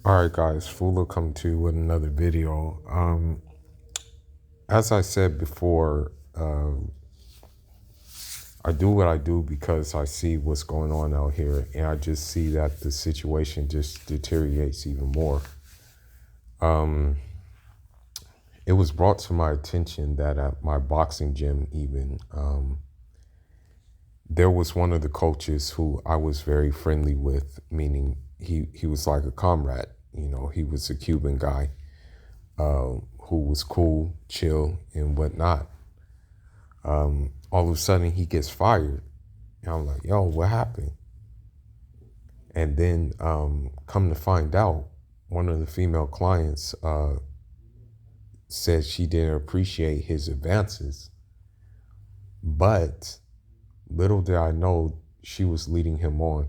All right, guys, Fula come to you with another video. As I said before, I do what I do because I see what's going on out here, and I just see that the situation just deteriorates even more. It was brought to my attention that at my boxing gym, even there was one of the coaches who I was very friendly with, meaning he was like a comrade. You know, he was a Cuban guy who was cool, chill, and whatnot. All of a sudden, he gets fired. And I'm like, yo, what happened? And then come to find out, one of the female clients said she didn't appreciate his advances. But little did I know she was leading him on,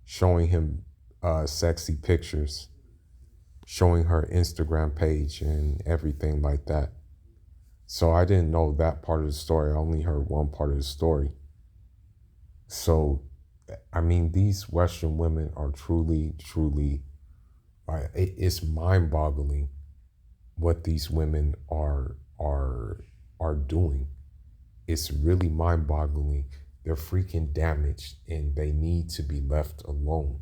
showing him sexy pictures, showing her Instagram page and everything like that. So I didn't know that part of the story. I only heard one part of the story. So, I mean, these Western women are truly, it's mind-boggling what these women are doing. It's really mind-boggling. They're freaking damaged and they need to be left alone.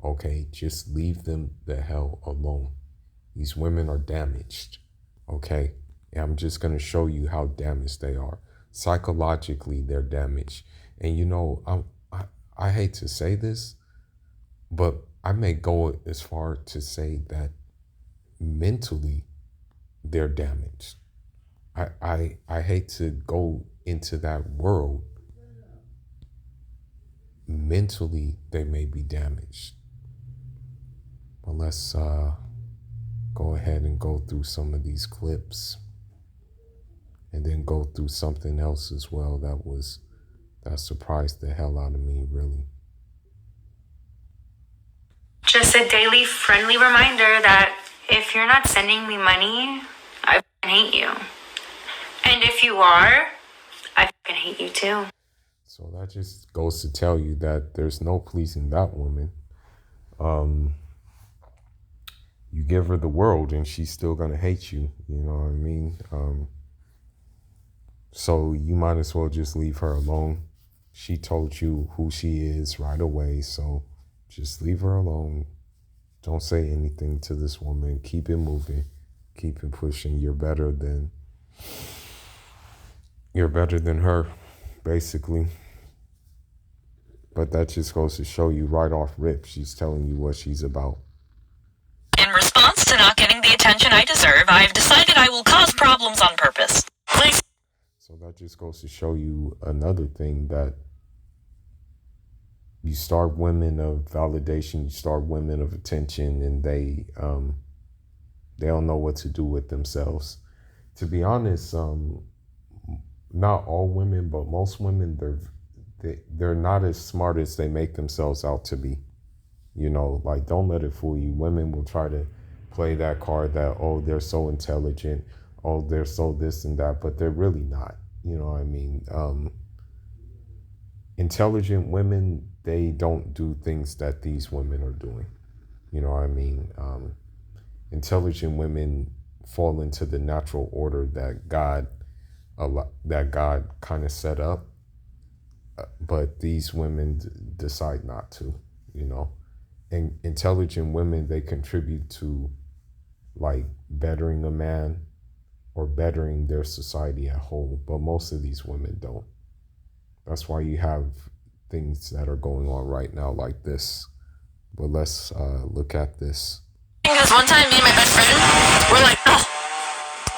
Okay, just leave them the hell alone. These women are damaged. Okay, and I'm just gonna show you how damaged they are. Psychologically, they're damaged. And you know, I hate to say this, but I may go as far to say that mentally they're damaged. I hate to go into that world. Mentally, they may be damaged. But let's go ahead and go through some of these clips and then go through something else as well that surprised the hell out of me, really. Just a daily friendly reminder that if you're not sending me money, I hate you. And if you are, I hate you too. So that just goes to tell you that there's no pleasing that woman. You give her the world and she's still gonna hate you. You know what I mean? So you might as well just leave her alone. She told you who she is right away, so just leave her alone. Don't say anything to this woman. Keep it moving. Keep it pushing. You're better than her, basically. But that just goes to show you right off rip, she's telling you what she's about. In response to not getting the attention I deserve, I've decided I will cause problems on purpose. Please. So that just goes to show you another thing, that you starve women of validation, you starve women of attention, and they don't know what to do with themselves. To be honest, not all women, but most women, they're not as smart as they make themselves out to be. You know, like, don't let it fool you. Women will try to play that card that, oh, they're so intelligent, oh, they're so this and that, but they're really not. You know what I mean? Intelligent women, they don't do things that these women are doing. You know what I mean? Intelligent women fall into the natural order that God kind of set up, but these women decide not to. You know, and intelligent women, they contribute to like bettering a man or bettering their society at whole, but most of these women don't. That's why you have things that are going on right now like this. But let's look at this. Because one time, me and my best friend were like, oh,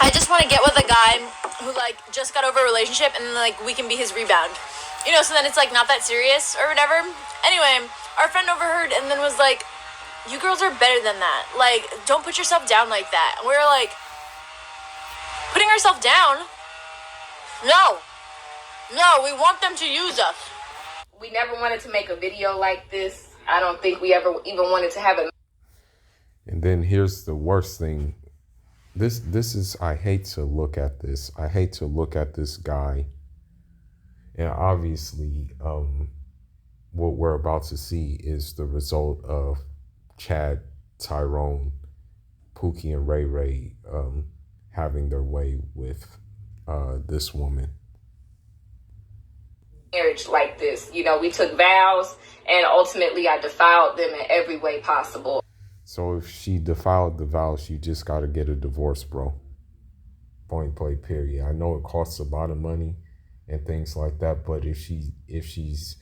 I just want to get with a guy who like just got over a relationship and like we can be his rebound. You know, so then it's like not that serious or whatever. Anyway, our friend overheard and then was like, you girls are better than that. Like, don't put yourself down like that. And we were like, putting ourselves down? No. No, we want them to use us. We never wanted to make a video like this. I don't think we ever even wanted to have it. And then here's the worst thing. This is, I hate to look at this. I hate to look at this guy. And obviously, what we're about to see is the result of Chad Tyrone, Pookie, and Ray Ray having their way with this woman. Marriage like this, you know, we took vows, and ultimately I defiled them in every way possible. So if she defiled the vows, you just got to get a divorce, bro. Point blank, period. I know it costs a lot of money and things like that, but if she's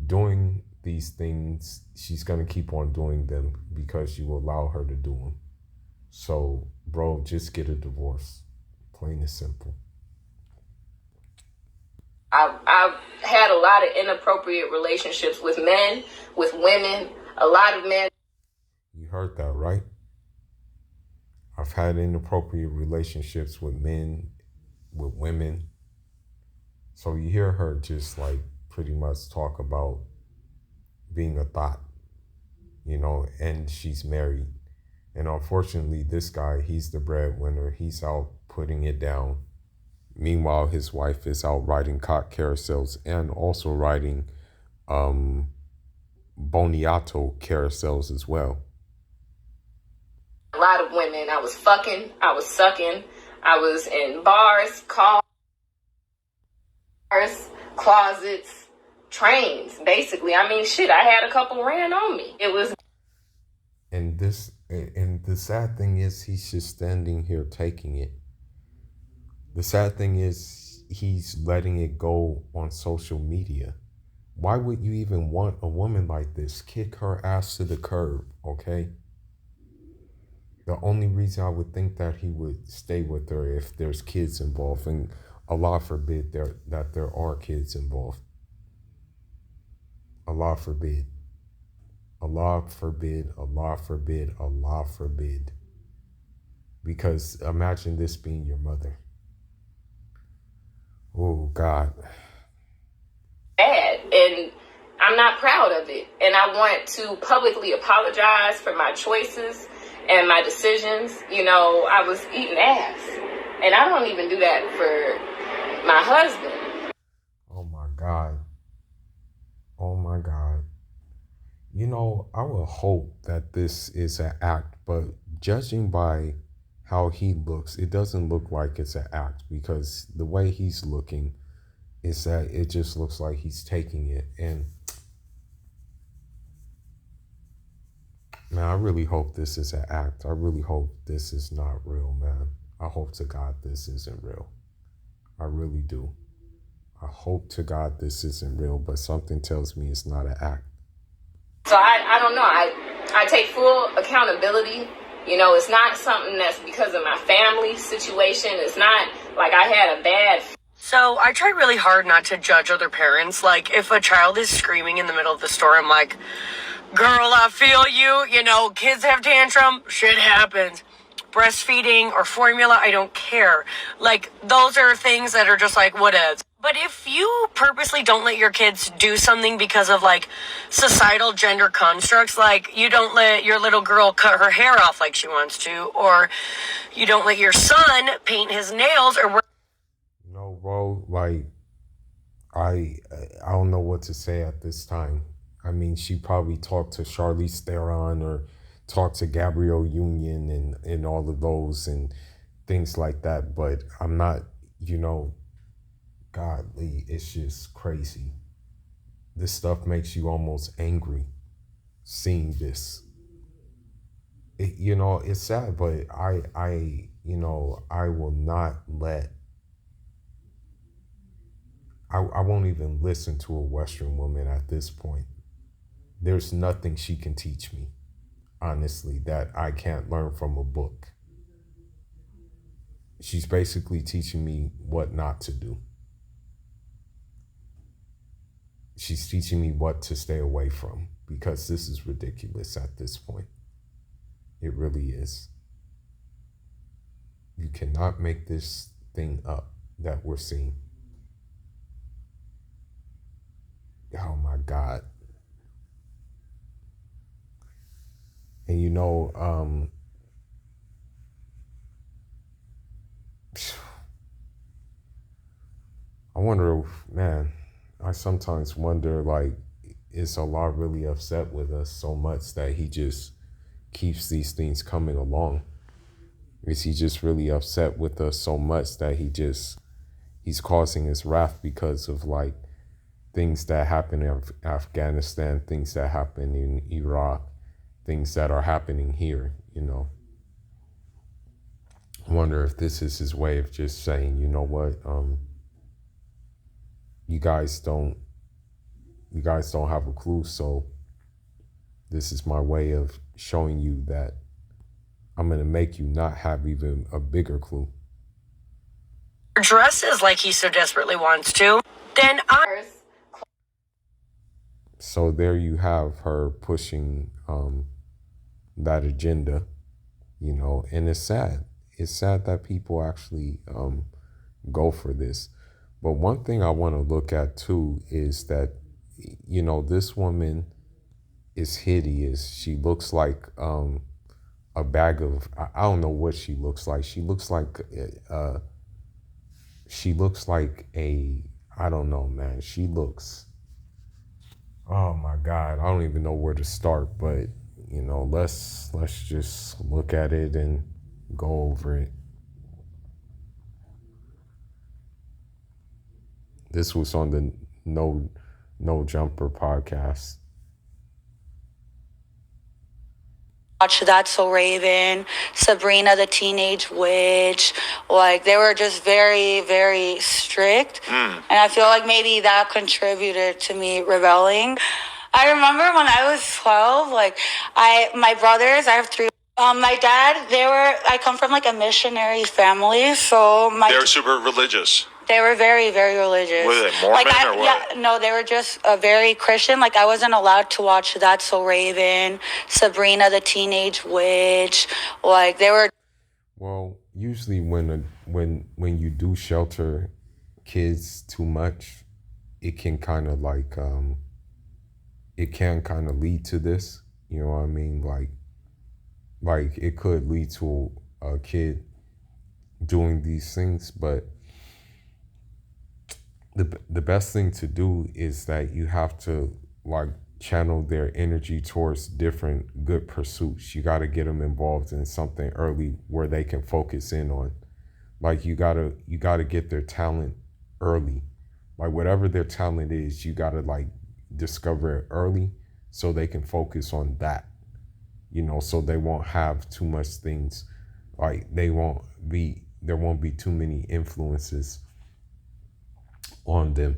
doing these things, she's gonna keep on doing them because you allow her to do them. So, bro, just get a divorce. Plain and simple. I've had a lot of inappropriate relationships with men, with women, a lot of men. You heard that, right? I've had inappropriate relationships with men, with women. So you hear her just like pretty much talk about being a thought, you know, and she's married. And unfortunately, this guy, he's the breadwinner. He's out putting it down. Meanwhile, his wife is out riding cock carousels and also riding boniato carousels as well. A lot of women. I was fucking, I was sucking, I was in bars, cars, closets, trains, basically. I mean, shit, I had a couple ran on me. It was. And the sad thing is, he's just standing here taking it. The sad thing is, he's letting it go on social media. Why would you even want a woman like this? Kick her ass to the curb, okay? The only reason I would think that he would stay with her if there's kids involved, and Allah forbid that there are kids involved. Allah forbid. Allah forbid, Allah forbid, Allah forbid. Because imagine this being your mother. Oh, God. Bad, and I'm not proud of it. And I want to publicly apologize for my choices and my decisions. You know, I was eating ass. And I don't even do that for my husband. Oh, my God. Oh, my God. You know, I would hope that this is an act, but judging by how he looks, it doesn't look like it's an act, because the way he's looking is that it just looks like he's taking it. And man, I really hope this is an act. I really hope this is not real, man. I hope to God this isn't real. I really do. I hope to God this isn't real, but something tells me it's not an act. So I don't know. I take full accountability. You know, it's not something that's because of my family situation. It's not like I had a bad. So I try really hard not to judge other parents. Like, if a child is screaming in the middle of the store, I'm like, girl, I feel you. You know, kids have tantrum. Shit happens. Breastfeeding or formula, I don't care. Like, those are things that are just like, whatevs. But if you purposely don't let your kids do something because of, like, societal gender constructs, like, you don't let your little girl cut her hair off like she wants to, or you don't let your son paint his nails, or work. No, bro, like, I don't know what to say at this time. I mean, she probably talked to Charlize Theron or talked to Gabrielle Union and all of those and things like that, but I'm not, you know, godly. It's just crazy. This stuff makes you almost angry seeing this. You know, it's sad, but I you know, I will not let, I won't even listen to a Western woman at this point. There's nothing she can teach me, honestly, that I can't learn from a book. She's basically teaching me what not to do. She's teaching me what to stay away from, because this is ridiculous at this point. It really is. You cannot make this thing up that we're seeing. Oh my God. And you know, I wonder, man, I sometimes wonder, like, is Allah really upset with us so much that he just keeps these things coming along? Is he just really upset with us so much that he's causing his wrath because of like things that happen in Afghanistan, things that happen in Iraq, things that are happening here, you know? I wonder if this is his way of just saying, you know what, you guys don't have a clue, so this is my way of showing you that I'm going to make you not have even a bigger clue. Dresses like he so desperately wants to, then So there you have her pushing that agenda, you know, and it's sad. It's sad that people actually go for this. But one thing I want to look at too is that, you know, this woman is hideous. She looks like a bag of, I don't know what she looks like. She looks like a, I don't know, man. She looks, oh my God, I don't even know where to start, but you know, let's just look at it and go over it. This was on the No Jumper podcast. Watch That's So Raven, Sabrina the Teenage Witch. Like, they were just very, very strict. And I feel like maybe that contributed to me rebelling. I remember when I was 12, like, my brothers, I have three. My dad, I come from like a missionary family, so they were super religious. They were very, very religious. Were they Mormon or what? Yeah, no, they were just very Christian. Like, I wasn't allowed to watch That's So Raven, Sabrina the Teenage Witch. Like, they were. Well, usually when you do shelter kids too much, it can kind of like lead to this. You know what I mean? Like it could lead to a kid doing these things, but the best thing to do is that you have to like channel their energy towards different good pursuits. You got to get them involved in something early where they can focus in on. Like you gotta get their talent early. Like whatever their talent is, you gotta like discover it early so they can focus on that. You know, so they won't have too much things. Like there won't be too many influences on them.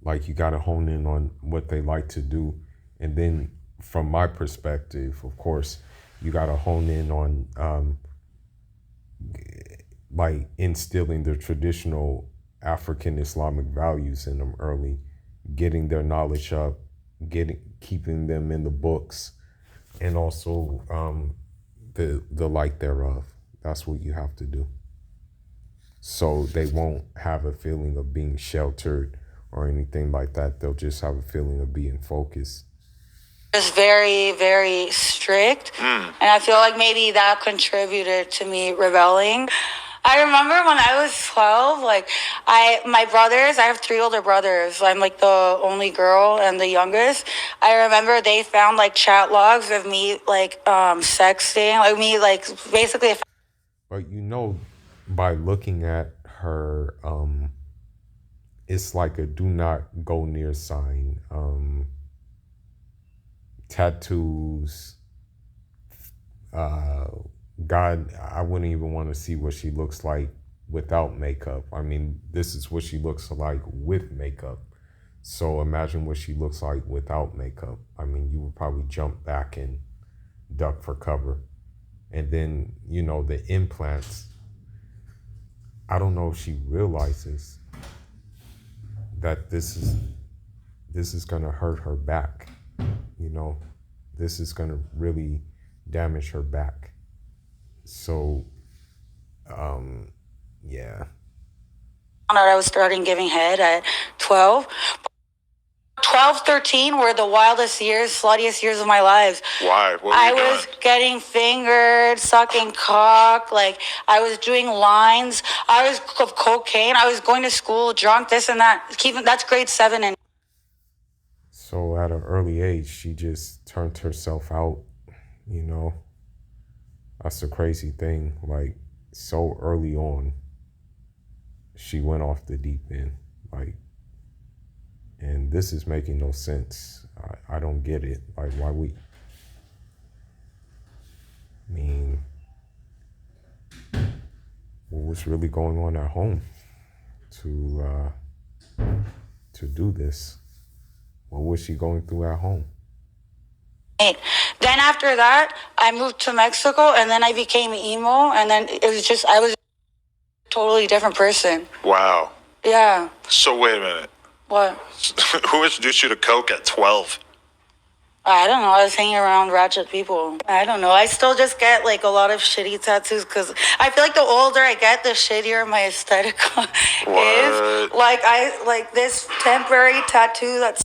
Like you got to hone in on what they like to do. And then from my perspective, of course, you got to hone in on like instilling the traditional African Islamic values in them early, getting their knowledge up, keeping them in the books, and also the like thereof. That's what you have to do. So they won't have a feeling of being sheltered or anything like that. They'll just have a feeling of being focused. Just very, very strict. And I feel like maybe that contributed to me rebelling. I remember when I was 12, like my brothers, I have three older brothers. I'm like the only girl and the youngest. I remember they found like chat logs of me like sexting, like me like basically. But you know, by looking at her, it's like a do not go near sign. Tattoos. God, I wouldn't even want to see what she looks like without makeup. I mean, this is what she looks like with makeup. So imagine what she looks like without makeup. I mean, you would probably jump back and duck for cover. And then, you know, the implants. I don't know if she realizes that this is going to hurt her back. You know, this is going to really damage her back. So, yeah. I was starting giving head at 12. 12, 13 were the wildest years, sluttiest years of my life. Why? What were I you was doing? getting fingered, sucking cock, like I was doing lines. I was of cocaine. I was going to school drunk, this and that. That's grade 7 and. So at an early age, she just turned herself out, you know, That's the crazy thing. Like, so early on, she went off the deep end. Like, and this is making no sense. I don't get it. Like, why we? I mean, what was really going on at home to do this? What was she going through at home? Then after that, I moved to Mexico, and then I became emo, and then it was just, I was a totally different person. Wow. Yeah. So wait a minute. What? Who introduced you to coke at 12? I don't know. I was hanging around ratchet people. I don't know. I still just get like a lot of shitty tattoos because I feel like the older I get, the shittier my aesthetic is. Like this temporary tattoo that's.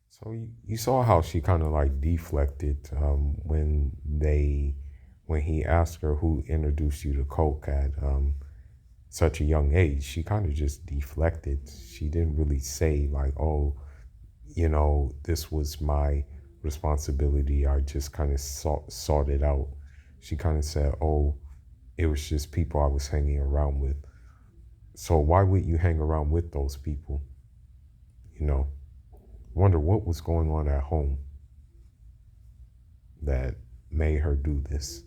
So you saw how she kind of like deflected when he asked her who introduced you to coke at such a young age. She kind of just deflected. She didn't really say like, oh, this was my responsibility. I just kind of sought it out. She kind of said, oh, it was just people I was hanging around with. So why would you hang around with those people? Wonder what was going on at home that made her do this.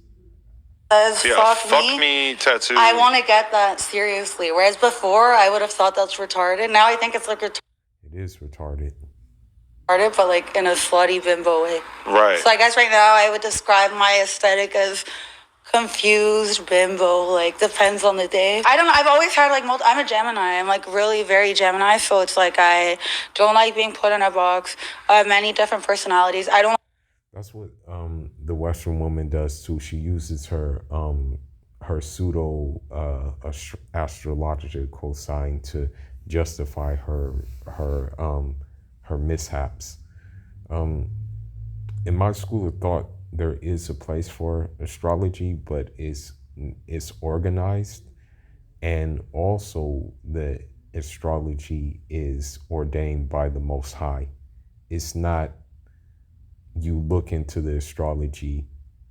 Fuck me tattoo. I want to get that seriously. Whereas before, I would have thought that's retarded. Now I think it's like retarded. It is retarded. But like in a slutty bimbo way. Right. So I guess right now I would describe my aesthetic as confused bimbo. Like depends on the day. I don't know. I've always had like I'm a Gemini. I'm like really very Gemini. So it's like I don't like being put in a box. I have many different personalities. I don't. That's what the Western woman does too. She uses her pseudo astrological sign to justify her mishaps. In my school of thought, there is a place for astrology, but it's organized, and also the astrology is ordained by the Most High. It's not you look into the astrology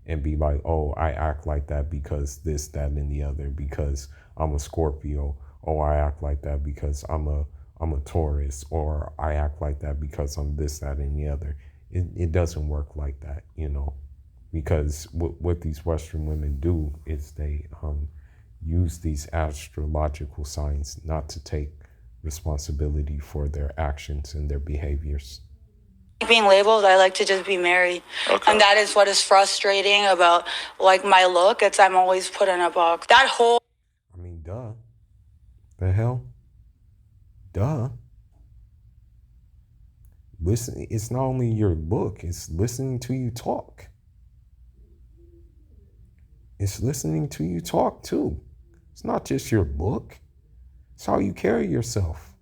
and be like, oh, I act like that because this, that, and the other, because I'm a Scorpio. Oh, I act like that because I'm a Taurus, or I act like that because I'm this, that, and the other. It doesn't work like that, because what these Western women do is they use these astrological signs not to take responsibility for their actions and their behaviors. Being labeled, I like to just be Mary. Okay. And that is what is frustrating about like my look. It's I'm always put in a box. That whole. I mean, duh. The hell? Duh. Listen, it's not only your look, it's listening to you talk. It's listening to you talk too. It's not just your look. It's how you carry yourself.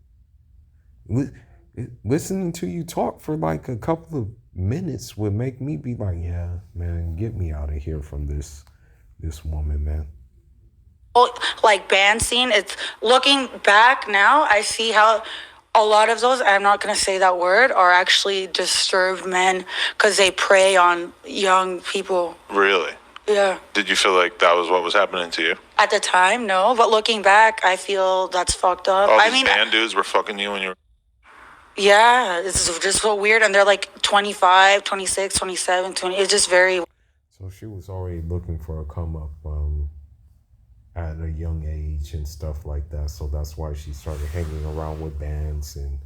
Listening to you talk for like a couple of minutes would make me be like, yeah, man, get me out of here from this woman, man. Like band scene, it's looking back now, I see how a lot of those, I'm not going to say that word, are actually disturbed men because they prey on young people. Really? Yeah. Did you feel like that was what was happening to you? At the time, no. But looking back, I feel that's fucked up. All these band dudes were fucking you when you were... Yeah, it's just so weird. And they're like 25, 26, 27, 20. It's just very... So she was already looking for a come up at a young age and stuff like that. So that's why she started hanging around with bands and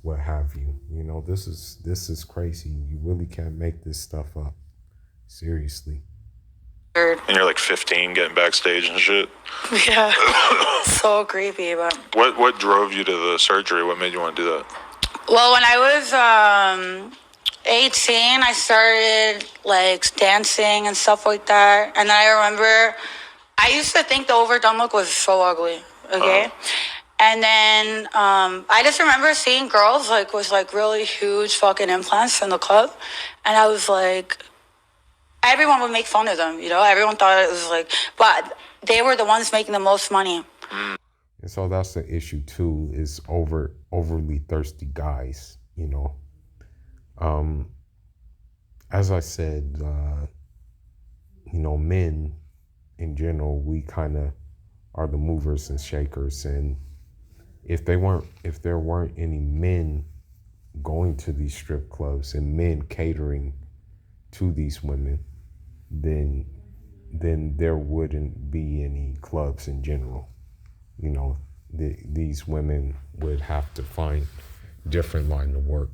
what have you. This is crazy. You really can't make this stuff up. Seriously. And you're like 15 getting backstage and shit. Yeah. So creepy. But what drove you to the surgery? What made you want to do that? Well, when I was 18, I started like dancing and stuff like that. And then I remember I used to think the overdone look was so ugly. Okay. And then I just remember seeing girls like with like really huge fucking implants in the club. And I was like, everyone would make fun of them, everyone thought it was like, but they were the ones making the most money. And so that's the issue too, is overly thirsty guys, As I said, men in general, we kind of are the movers and shakers. And if there weren't any men going to these strip clubs and men catering to these women, then there wouldn't be any clubs in general. These women would have to find different line of work.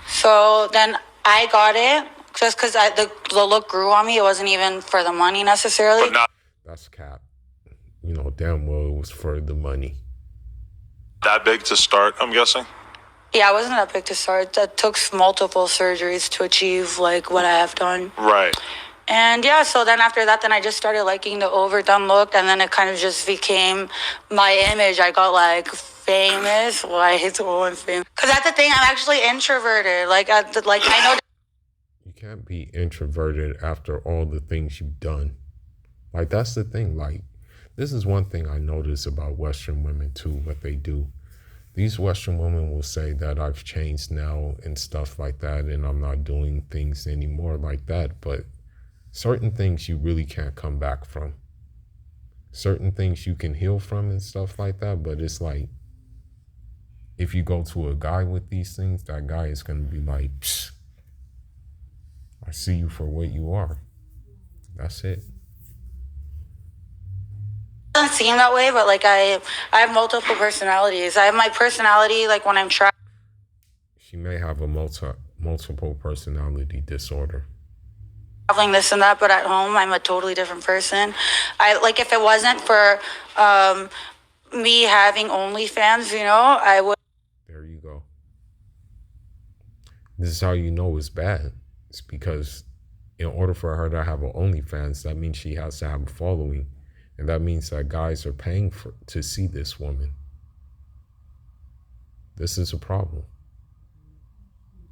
So then I got it just because the look grew on me. It wasn't even for the money necessarily. That's cap. Damn well it was for the money. That big to start, I'm guessing? Yeah, it wasn't that big to start. That took multiple surgeries to achieve like what I have done. Right. And yeah, so then after that, then I just started liking the overdone look, and then it kind of just became my image. I got like famous. Well, I hate the word famous. Because that's the thing, I'm actually introverted. I know. You can't be introverted after all the things you've done. Like, that's the thing. Like, this is one thing I notice about Western women too, what they do. These Western women will say that I've changed now and stuff like that, and I'm not doing things anymore like that. But certain things you really can't come back from. Certain things you can heal from and stuff like that. But it's like, if you go to a guy with these things, that guy is going to be like, psh, I see you for what you are. That's it. It doesn't seem that way, but like I have multiple personalities. I have my personality like when I'm traveling. She may have a multiple personality disorder. This and that, but at home I'm a totally different person. If it wasn't for me having OnlyFans, I would. There you go. This is how you know it's bad. It's because in order for her to have an OnlyFans, that means she has to have a following, and that means that guys are paying to see this woman. This is a problem.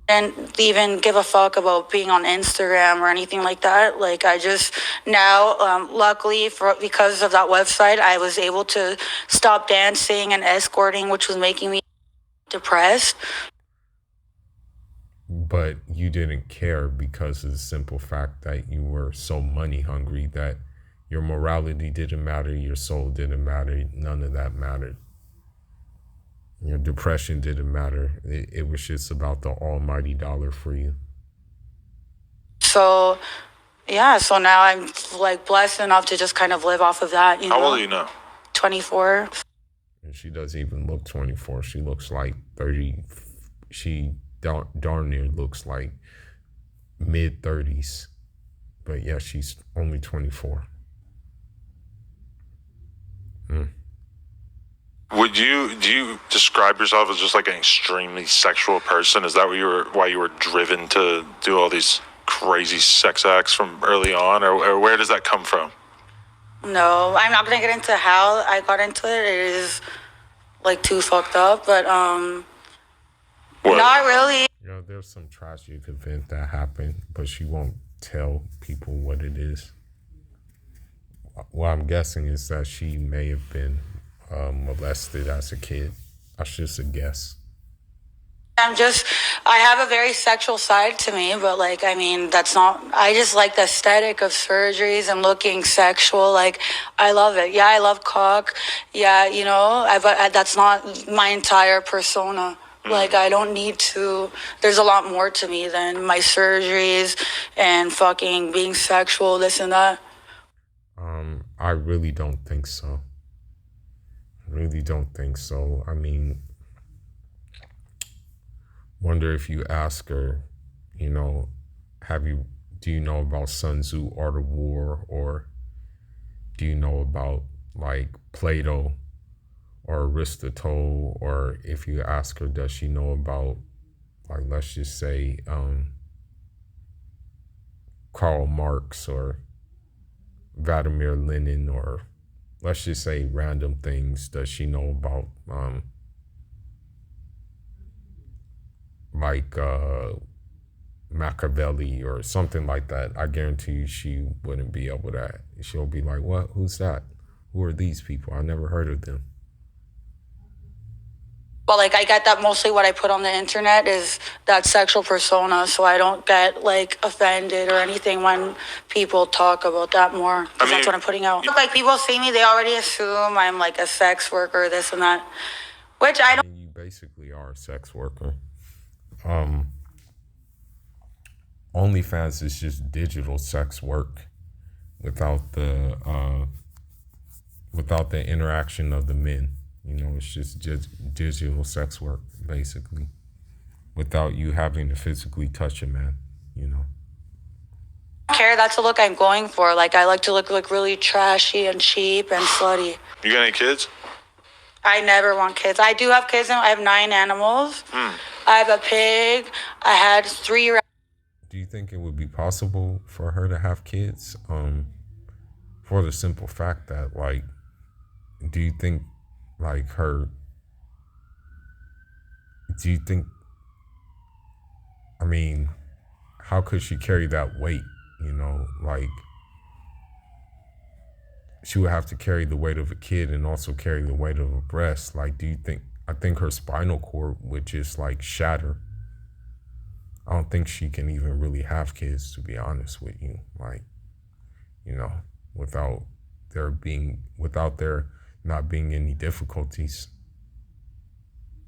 And even give a fuck about being on Instagram or anything like that. Like I just now, luckily because of that website, I was able to stop dancing and escorting, which was making me depressed. But you didn't care because of the simple fact that you were so money hungry that your morality didn't matter, your soul didn't matter, none of that mattered. Your depression didn't matter. It was just about the almighty dollar for you. So, yeah, so now I'm like blessed enough to just kind of live off of that. How old are you now? 24. And she doesn't even look 24. She looks like 30. She darn near looks like mid-30s. But yeah, she's only 24. Do you describe yourself as just like an extremely sexual person? Is that why you were driven to do all these crazy sex acts from early on, or where does that come from? No, I'm not gonna get into how I got into it. It is like too fucked up, but not really. There's some tragic event that happened, but she won't tell people what it is. What I'm guessing is that she may have been molested as a kid. That's just a guess. I have a very sexual side to me, but that's not, I just like the aesthetic of surgeries and looking sexual. Like, I love it. Yeah, I love cock. Yeah, but that's not my entire persona. Like, I don't need to, there's a lot more to me than my surgeries and fucking being sexual, this and that. I really don't think so. I mean, wonder if you ask her, do you know about Sun Tzu, Art of War, or do you know about like Plato or Aristotle, or if you ask her, does she know about, like, let's just say, Karl Marx or Vladimir Lenin, or let's just say random things, does she know about, Machiavelli or something like that? I guarantee you she wouldn't be able to. She'll be like, what? Who's that? Who are these people? I never heard of them. But like I get that mostly what I put on the internet is that sexual persona, so I don't get like offended or anything when people talk about that more. 'Cause that's what I'm putting out. Like people see me, they already assume I'm like a sex worker, this and that, which I don't. You basically are a sex worker. OnlyFans is just digital sex work without the interaction of the men. You know, it's just digital sex work, basically, without you having to physically touch a man, you know. Care, that's the look I'm going for. Like I like to look like really trashy and cheap and slutty. You got any kids? I never want kids. I do have kids. I have 9 animals. I have a pig. I had 3 Do you think it would be possible for her to have kids? For the simple fact that, like, do you think I mean, how could she carry that weight? You know, like, she would have to carry the weight of a kid and also carry the weight of a breast. Like, I think her spinal cord would just like shatter. I don't think she can even really have kids, to be honest with you. Like, you know, without there not being any difficulties.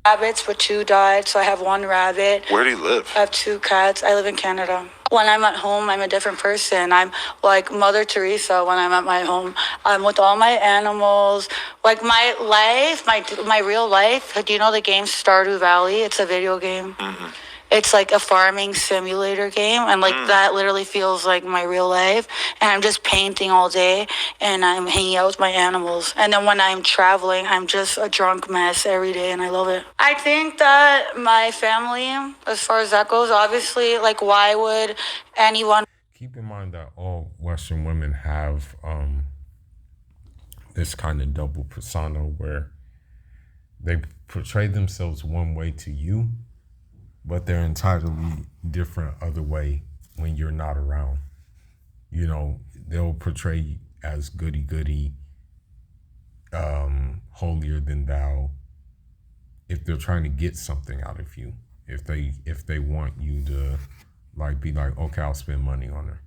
rabbits, but 2 died, so I have 1 rabbit. Where do you live? I have 2 cats. I live in Canada. When I'm at home, I'm a different person. I'm like Mother Teresa when I'm at my home. I'm with all my animals. Like my life, my real life. Do you know the game Stardew Valley? It's a video game. Mm-hmm. It's like a farming simulator game, and like that literally feels like my real life. And I'm just painting all day, and I'm hanging out with my animals. And then when I'm traveling, I'm just a drunk mess every day, and I love it. I think that my family, as far as that goes, obviously, like why would anyone... Keep in mind that all Western women have this kind of double persona where they portray themselves one way to you, but they're entirely different other way when you're not around. You know, they'll portray you as goody-goody, holier than thou, if they're trying to get something out of you. If they want you to like be like, okay, I'll spend money on her.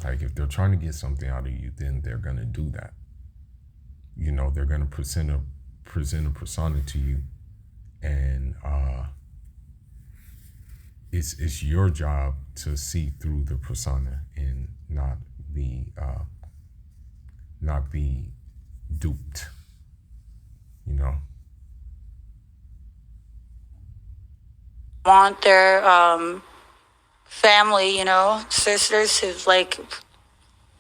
Like if they're trying to get something out of you, then they're gonna do that. You know, they're gonna present a persona to you, and it's your job to see through the persona and not be duped, you know. Want their family, you know, sisters to like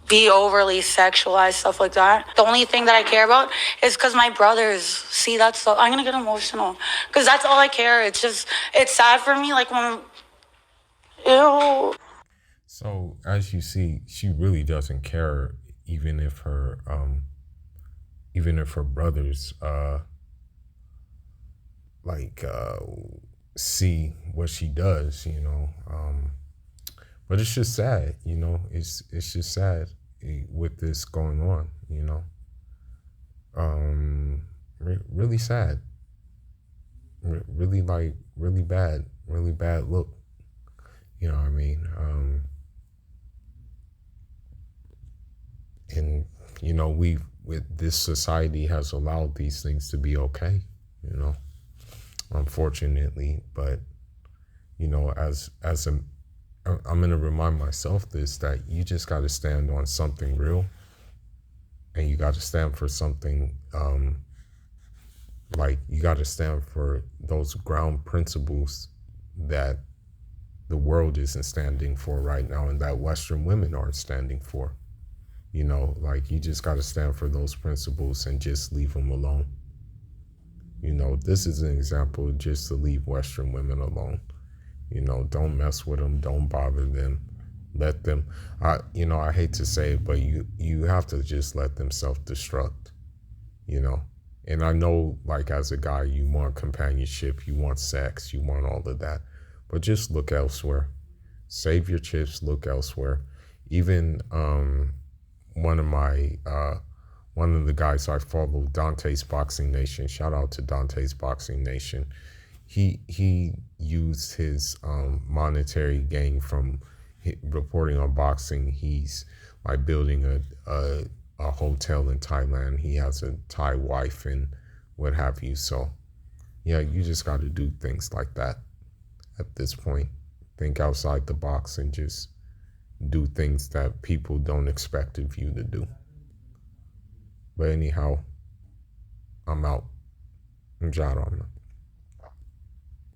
be overly sexualized, stuff like that. The only thing that I care about is because my brothers see that stuff. I'm gonna get emotional because that's all I care. It's sad for me, like when ew. So as you see, she really doesn't care, even if her brothers see what she does, you know. But it's just sad, you know. It's just sad with this going on, you know. Really sad. Really bad look. You know what I mean? And, you know, with this society has allowed these things to be okay, you know, unfortunately. But, you know, I'm going to remind myself this, that you just got to stand on something real, and you got to stand for something, you got to stand for those ground principles that the world isn't standing for right now, and that Western women aren't standing for. You know, like, you just got to stand for those principles and just leave them alone. You know, this is an example just to leave Western women alone. You know, don't mess with them. Don't bother them. Let them, I hate to say it, but you have to just let them self-destruct, you know. And I know, like, as a guy, you want companionship, you want sex, you want all of that. But just look elsewhere. Save your chips, look elsewhere. Even one of my one of the guys I follow, Dante's Boxing Nation. Shout out to Dante's Boxing Nation. He used his monetary gain from reporting on boxing. He's like building a hotel in Thailand. He has a Thai wife and what have you. So yeah, you just got to do things like that at this point. Think outside the box and just do things that people don't expect of you to do. But anyhow, I'm out. Njaro.